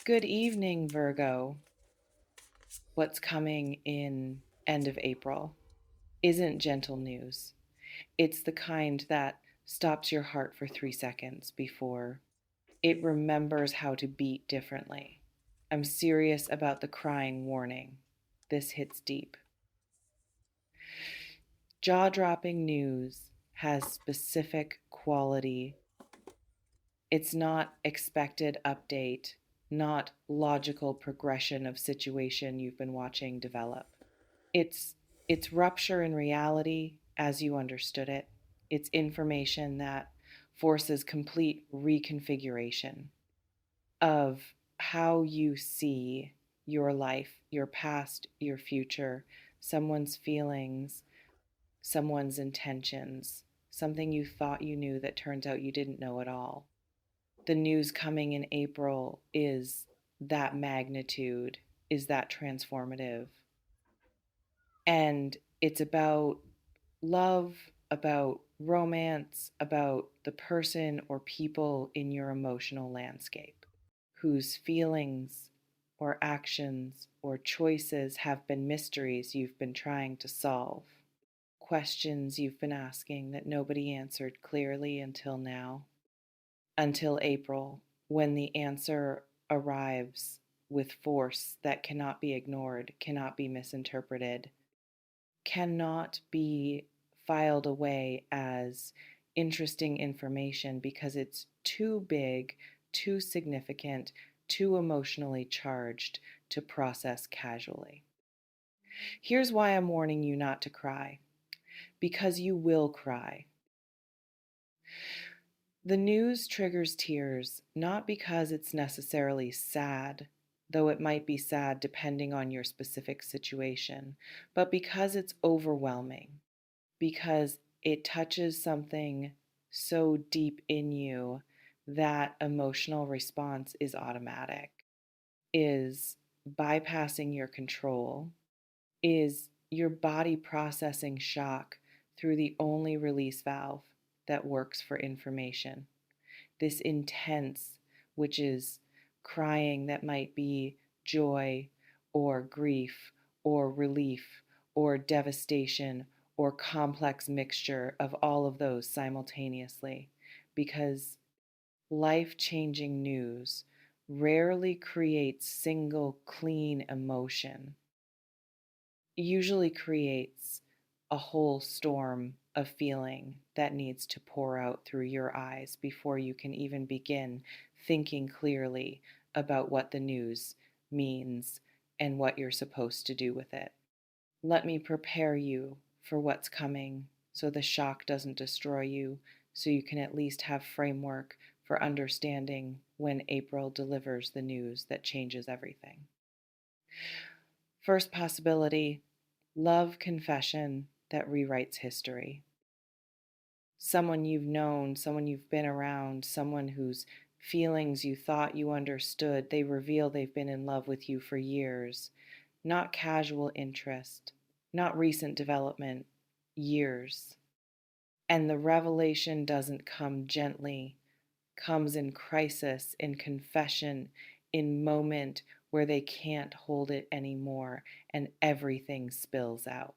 Good evening, Virgo. What's coming in end of April isn't gentle news. It's the kind that stops your heart for 3 seconds before it remembers how to beat differently. I'm serious about the crying warning. This hits deep. Jaw dropping news has specific quality. It's not expected update, not logical progression of situation you've been watching develop. It's it's rupture in reality as you understood it. It's information that forces complete reconfiguration of how you see your life, your past, your future, someone's feelings, someone's intentions, something you thought you knew that turns out you didn't know at all. The news coming in April is that magnitude, is that transformative. And it's about love, about romance, about the person or people in your emotional landscape whose feelings or actions or choices have been mysteries you've been trying to solve, questions you've been asking that nobody answered clearly until now, until April, when the answer arrives with force that cannot be ignored, cannot be misinterpreted, cannot be filed away as interesting information because it's too big, too significant, too emotionally charged to process casually. Here's why I'm warning you not to cry, because you will cry. The news triggers tears not because it's necessarily sad, though it might be sad depending on your specific situation, but because it's overwhelming, because it touches something so deep in you that emotional response is automatic, is bypassing your control, is your body processing shock through the only release valve that works for information. This intense, which is crying that might be joy or grief or relief or devastation or complex mixture of all of those simultaneously, because life changing news rarely creates single clean emotion, usually creates a whole storm of feeling that needs to pour out through your eyes before you can even begin thinking clearly about what the news means and what you're supposed to do with it. Let me prepare you for what's coming so the shock doesn't destroy you, so you can at least have framework for understanding when April delivers the news that changes everything. First possibility, love confession that rewrites history. Someone you've known, someone you've been around, someone whose feelings you thought you understood, they reveal they've been in love with you for years. Not casual interest, not recent development, years. And the revelation doesn't come gently, comes in crisis, in confession, in moment where they can't hold it anymore and everything spills out.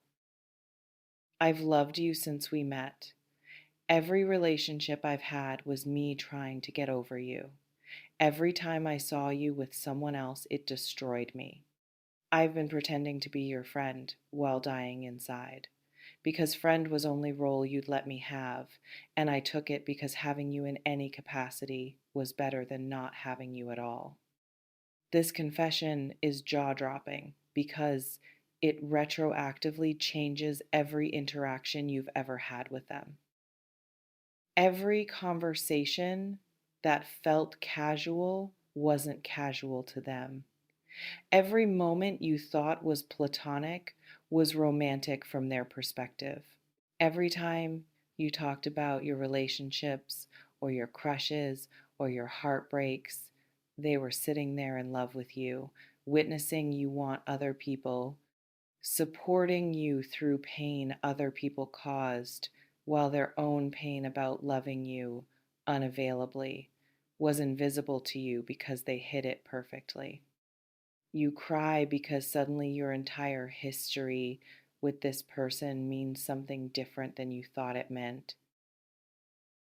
I've loved you since we met. Every relationship I've had was me trying to get over you. Every time I saw you with someone else, it destroyed me. I've been pretending to be your friend while dying inside, because friend was only role you'd let me have, and I took it because having you in any capacity was better than not having you at all. This confession is jaw-dropping because it retroactively changes every interaction you've ever had with them. Every conversation that felt casual wasn't casual to them. Every moment you thought was platonic was romantic from their perspective. Every time you talked about your relationships or your crushes or your heartbreaks, they were sitting there in love with you, witnessing you want other people, supporting you through pain other people caused, while their own pain about loving you unavailably was invisible to you because they hid it perfectly. You cry because suddenly your entire history with this person means something different than you thought it meant.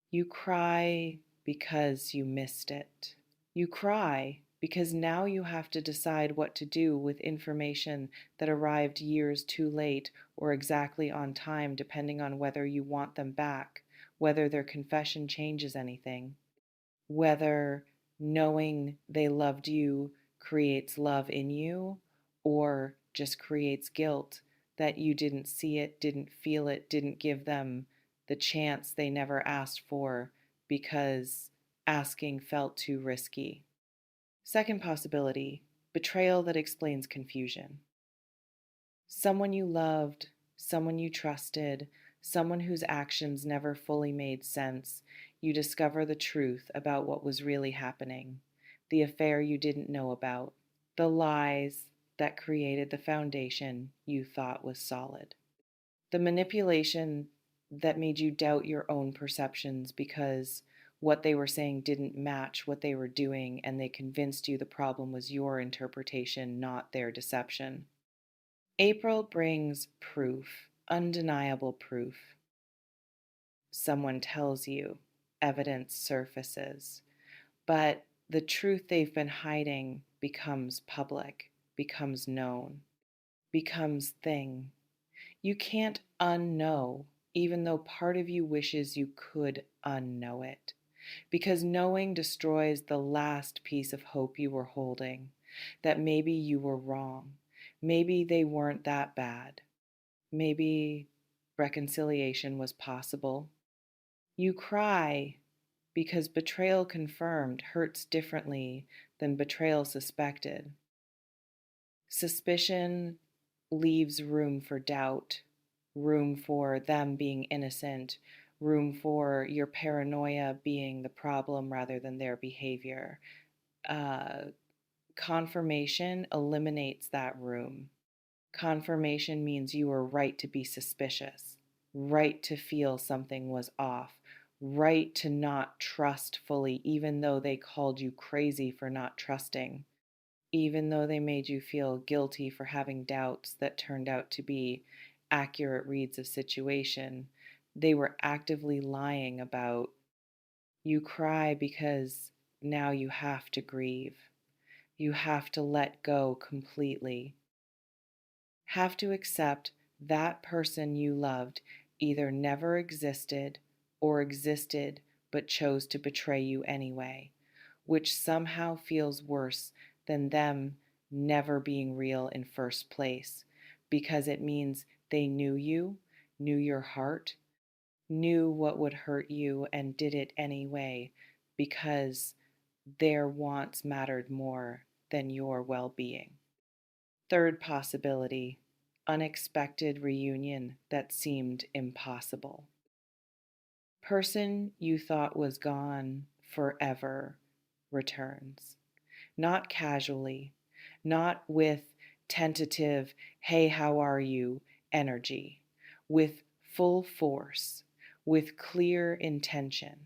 You cry because you missed it. You cry because now you have to decide what to do with information that arrived years too late or exactly on time, depending on whether you want them back, whether their confession changes anything, whether knowing they loved you creates love in you or just creates guilt that you didn't see it, didn't feel it, didn't give them the chance they never asked for because asking felt too risky. Second possibility, betrayal that explains confusion. Someone you loved, someone you trusted, someone whose actions never fully made sense. You discover the truth about what was really happening, the affair you didn't know about, the lies that created the foundation you thought was solid, the manipulation that made you doubt your own perceptions because what they were saying didn't match what they were doing, and they convinced you the problem was your interpretation, not their deception. April brings proof, undeniable proof. Someone tells you, evidence surfaces, but the truth they've been hiding becomes public, becomes known, becomes thing. You can't unknow, even though part of you wishes you could unknow it, because knowing destroys the last piece of hope you were holding, that maybe you were wrong. Maybe they weren't that bad. Maybe reconciliation was possible. You cry because betrayal confirmed hurts differently than betrayal suspected. Suspicion leaves room for doubt, room for them being innocent, room for your paranoia being the problem rather than their behavior. Uh, Confirmation eliminates that room. Confirmation means you were right to be suspicious, right to feel something was off, right to not trust fully, even though they called you crazy for not trusting, even though they made you feel guilty for having doubts that turned out to be accurate reads of situation. They were actively lying about. You cry because now you have to grieve. You have to let go completely, have to accept that person you loved either never existed or existed but chose to betray you anyway, which somehow feels worse than them never being real in first place, because it means they knew you, knew your heart, knew what would hurt you, and did it anyway because their wants mattered more than your well being. Third possibility, unexpected reunion that seemed impossible. Person you thought was gone forever returns. Not casually, not with tentative, hey, how are you energy, with full force, with clear intention,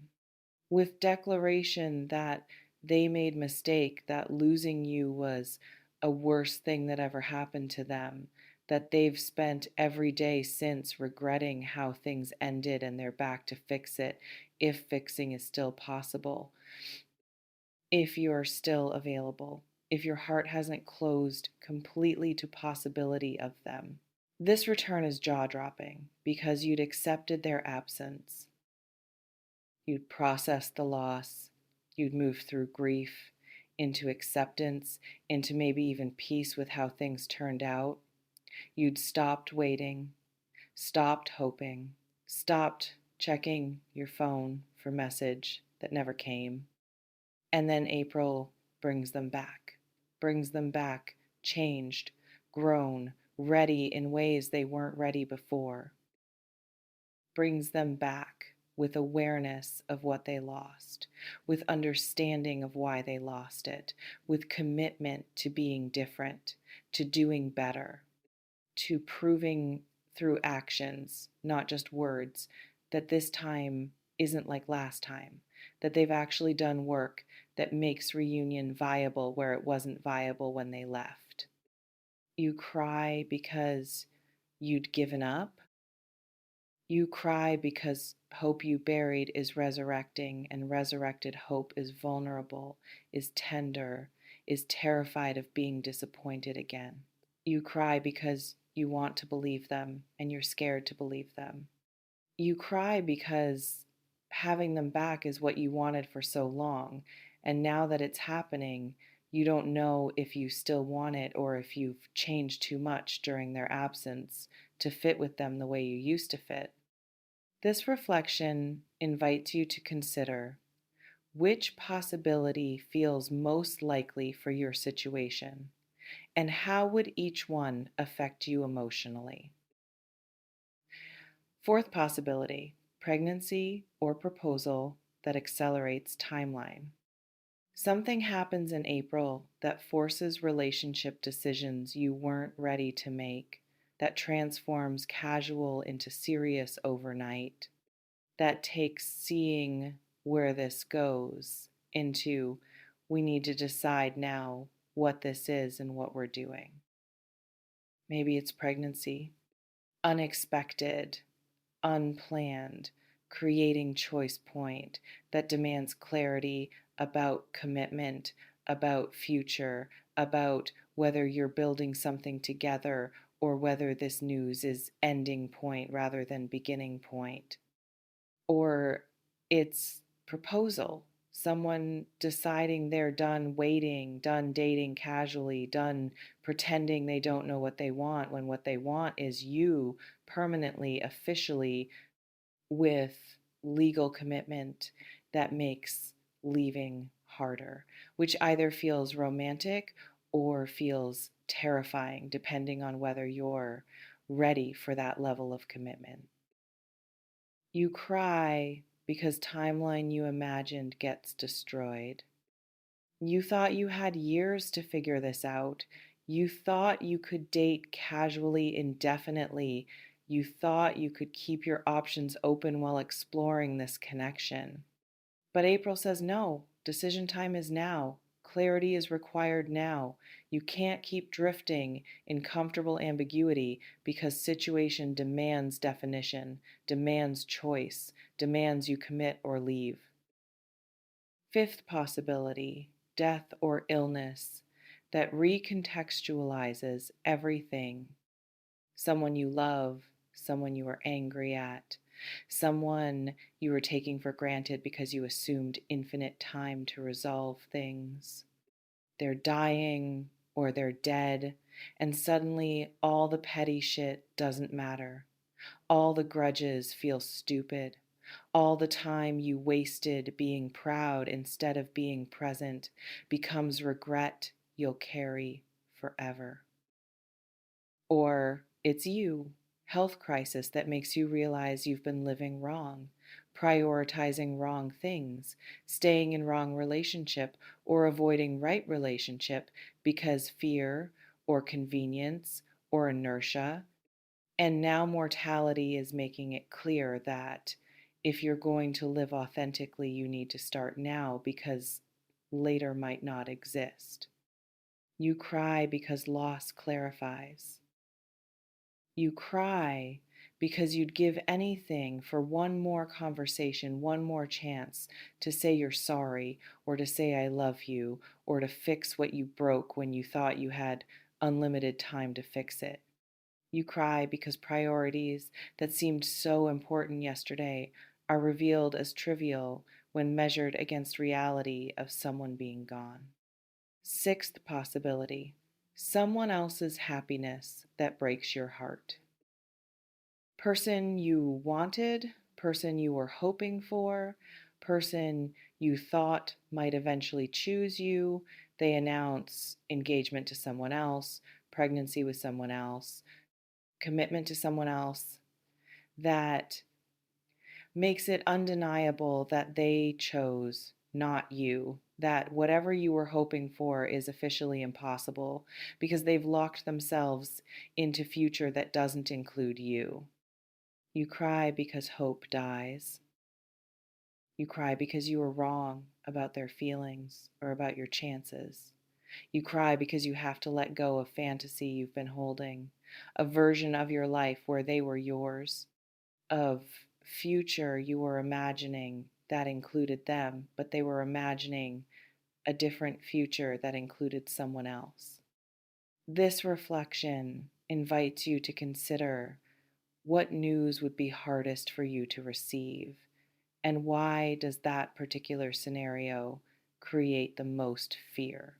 with declaration that they made mistake, that losing you was a worst thing that ever happened to them, that they've spent every day since regretting how things ended and they're back to fix it, if fixing is still possible, if you're still available, if your heart hasn't closed completely to possibility of them. This return is jaw-dropping because you'd accepted their absence. You'd process the loss, you'd move through grief, into acceptance, into maybe even peace with how things turned out. You'd stopped waiting, stopped hoping, stopped checking your phone for message that never came. And then April brings them back, changed, grown, ready in ways they weren't ready before, brings them back with awareness of what they lost, with understanding of why they lost it, with commitment to being different, to doing better, to proving through actions, not just words, that this time isn't like last time, that they've actually done work, that makes reunion viable where it wasn't viable when they left. You cry because you'd given up. You cry because hope you buried is resurrecting, and resurrected hope is vulnerable, is tender, is terrified of being disappointed again. You cry because you want to believe them and you're scared to believe them. You cry because having them back is what you wanted for so long, and now that it's happening, you don't know if you still want it or if you've changed too much during their absence to fit with them the way you used to fit. This reflection invites you to consider which possibility feels most likely for your situation, and how would each one affect you emotionally. Fourth possibility, pregnancy or proposal that accelerates timeline. Something happens in April that forces relationship decisions you weren't ready to make, that transforms casual into serious overnight, that takes seeing where this goes into we need to decide now what this is and what we're doing. Maybe it's pregnancy, unexpected, unplanned, creating choice point that demands clarity about commitment, about future, about whether you're building something together or whether this news is ending point rather than beginning point. Or it's proposal, someone deciding they're done waiting, done dating casually, done pretending they don't know what they want when what they want is you permanently, officially, with legal commitment that makes leaving harder, which either feels romantic or feels terrifying, depending on whether you're ready for that level of commitment. You cry because timeline you imagined gets destroyed. You thought you had years to figure this out. You thought you could date casually indefinitely. You thought you could keep your options open while exploring this connection. But April says no, decision time is now. Clarity is required now. You can't keep drifting in comfortable ambiguity because situation demands definition, demands choice, demands you commit or leave. Fifth possibility, death or illness that recontextualizes everything. Someone you love, someone you are angry at, someone you were taking for granted because you assumed infinite time to resolve things. They're dying or they're dead, and suddenly all the petty shit doesn't matter. All the grudges feel stupid. All the time you wasted being proud instead of being present becomes regret you'll carry forever. Or it's you, health crisis that makes you realize you've been living wrong, prioritizing wrong things, staying in wrong relationship or avoiding right relationship because fear or convenience or inertia. And now mortality is making it clear that if you're going to live authentically, you need to start now because later might not exist. You cry because loss clarifies. You cry because you'd give anything for one more conversation, one more chance to say you're sorry, or to say I love you, or to fix what you broke when you thought you had unlimited time to fix it. You cry because priorities that seemed so important yesterday are revealed as trivial when measured against reality of someone being gone. Sixth possibility, someone else's happiness that breaks your heart. Person you wanted, person you were hoping for, person you thought might eventually choose you. They announce engagement to someone else, pregnancy with someone else, commitment to someone else, that makes it undeniable that they chose, not you. That whatever you were hoping for is officially impossible because they've locked themselves into future that doesn't include you. You cry because hope dies. You cry because you were wrong about their feelings or about your chances. You cry because you have to let go of fantasy you've been holding, a version of your life where they were yours, of future you were imagining that included them, but they were imagining a different future that included someone else. This reflection invites you to consider what news would be hardest for you to receive, and why does that particular scenario create the most fear?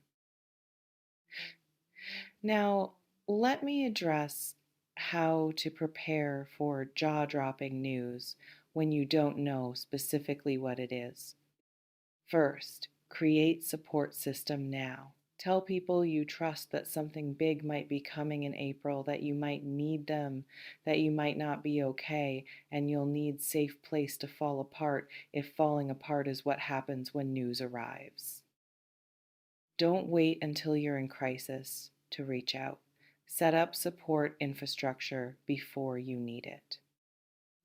Now, let me address how to prepare for jaw dropping news when you don't know specifically what it is. First, create support system now. Tell people you trust that something big might be coming in April, that you might need them, that you might not be okay, and you'll need safe place to fall apart if falling apart is what happens when news arrives. Don't wait until you're in crisis to reach out. Set up support infrastructure before you need it.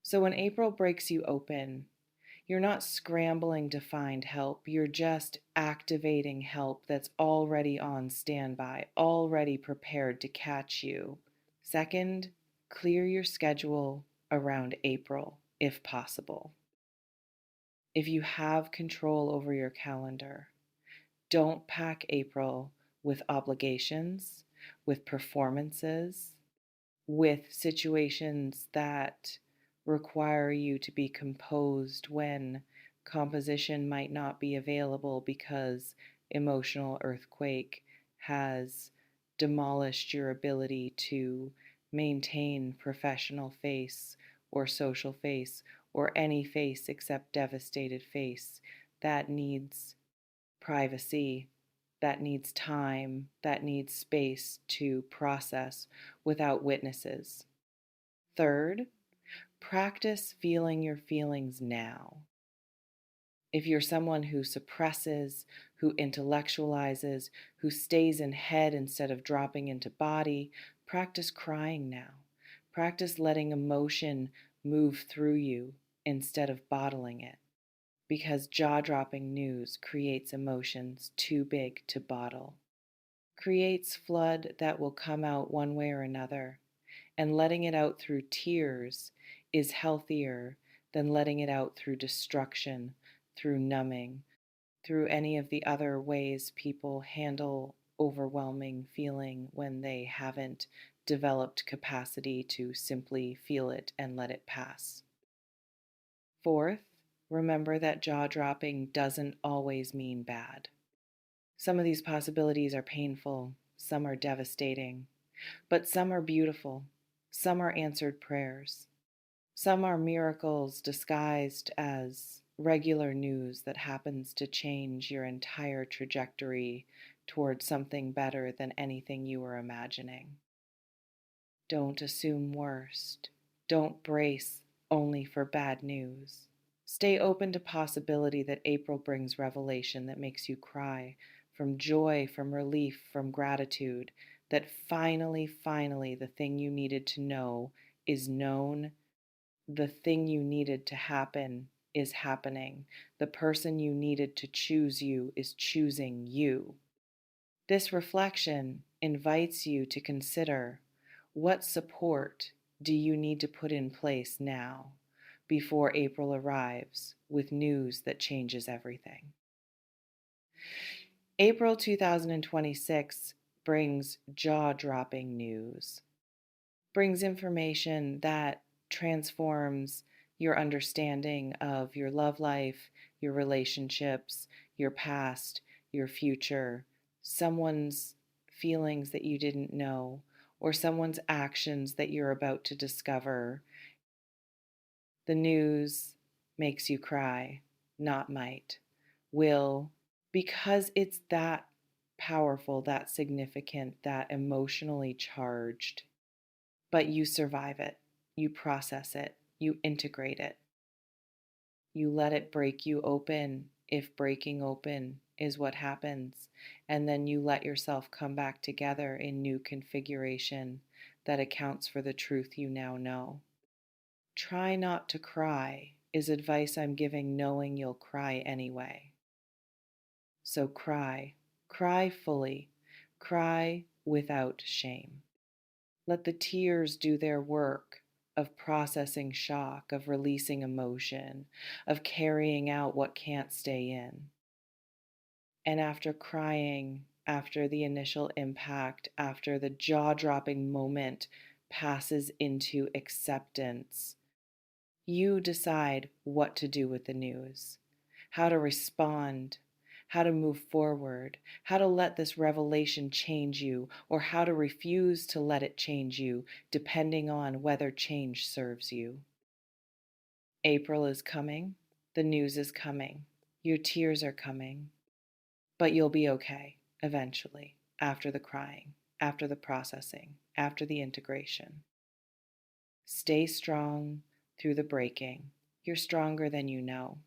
So when April breaks you open, you're not scrambling to find help. You're just activating help that's already on standby, already prepared to catch you. Second, clear your schedule around April if possible. If you have control over your calendar, don't pack April with obligations, with performances, with situations that require you to be composed when composition might not be available because emotional earthquake has demolished your ability to maintain professional face or social face or any face except devastated face that needs privacy, that needs time, that needs space to process without witnesses. Third, practice feeling your feelings now. If you're someone who suppresses, who intellectualizes, who stays in head instead of dropping into body, practice crying now. Practice letting emotion move through you instead of bottling it, because jaw-dropping news creates emotions too big to bottle, creates flood that will come out one way or another, and letting it out through tears is healthier than letting it out through destruction, through numbing, through any of the other ways people handle overwhelming feeling when they haven't developed capacity to simply feel it and let it pass. Fourth, remember that jaw dropping doesn't always mean bad. Some of these possibilities are painful, some are devastating, but some are beautiful, some are answered prayers, some are miracles disguised as regular news that happens to change your entire trajectory toward something better than anything you were imagining. Don't assume worst. Don't brace only for bad news. Stay open to possibility that April brings revelation that makes you cry from joy, from relief, from gratitude, that finally, the thing you needed to know is known. The thing you needed to happen is happening. The person you needed to choose you is choosing you. This reflection invites you to consider, what support do you need to put in place now before April arrives with news that changes everything? April 2026 brings jaw-dropping news, brings information that transforms your understanding of your love life, your relationships, your past, your future, someone's feelings that you didn't know, or someone's actions that you're about to discover. The news makes you cry, not might, will, because it's that powerful, that significant, that emotionally charged. But you survive it, you process it, you integrate it, you let it break you open if breaking open is what happens, and then you let yourself come back together in new configuration that accounts for the truth you now know. Try not to cry is advice I'm giving knowing you'll cry anyway. So cry fully, cry without shame. Let the tears do their work of processing shock, of releasing emotion, of carrying out what can't stay in. And after crying, after the initial impact, after the jaw dropping moment passes into acceptance, you decide what to do with the news, how to respond, how to move forward, how to let this revelation change you, or how to refuse to let it change you, depending on whether change serves you. April is coming, the news is coming, your tears are coming, but you'll be okay eventually, after the crying, after the processing, after the integration. Stay strong through the breaking. You're stronger than you know.